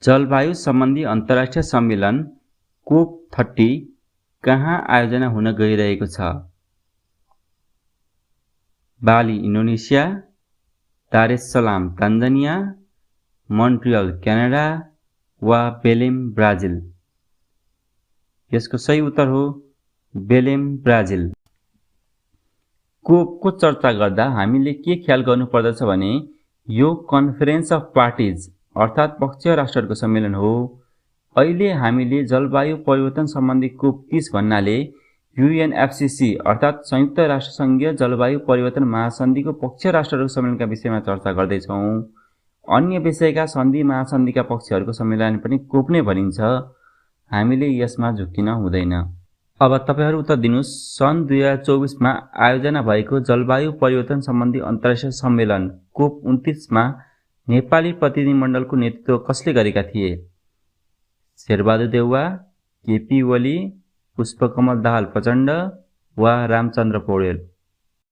जलवायु सम्बन्धी अन्तर्राष्ट्रिय सम्मेलन COP30 कहाँ आयोजना हुन गइरहेको छ? बाली इन्डोनेसिया, दार एस सलाम तान्जानिया, मोन्ट्रियल क्यानाडा वा बेलेम ब्राजिल? यसको सही उत्तर हो बेलेम ब्राजिल। कोपको चर्चा गर्दा हामीले के ख्याल गर्नुपर्दछ भने यो कन्फरेन्स अफ पार्टिज अर्थात् पक्षीय राष्ट्रहरूको सम्मेलन हो। अहिले हामीले जलवायु परिवर्तन सम्बन्धी कोप 30 भन्नाले UNFCCC अर्थात् संयुक्त राष्ट्रसङ्घीय जलवायु परिवर्तन महासन्धिको पक्षीय राष्ट्रहरूको सम्मेलनका विषयमा चर्चा गर्दैछौँ। अन्य विषयका सन्धि महासन्धिका पक्षहरूको सम्मेलन पनि कोप नै भनिन्छ। हामीले यसमा झुक्किन हुँदैन। अब तपाईहरु उत्तर दिनुस्। सन् 2024 मा आयोजना भएको जलवायु परिवर्तन सम्बन्धी अन्तर्राष्ट्रिय सम्मेलन कोप 29 मा नेपाली प्रतिनिधिमण्डलको नेतृत्व कसले गरेका थिए? शेरबहादुर देउवा, केपी ओली, पुष्पकमल दाहाल प्रचण्ड वा रामचन्द्र पौडेल?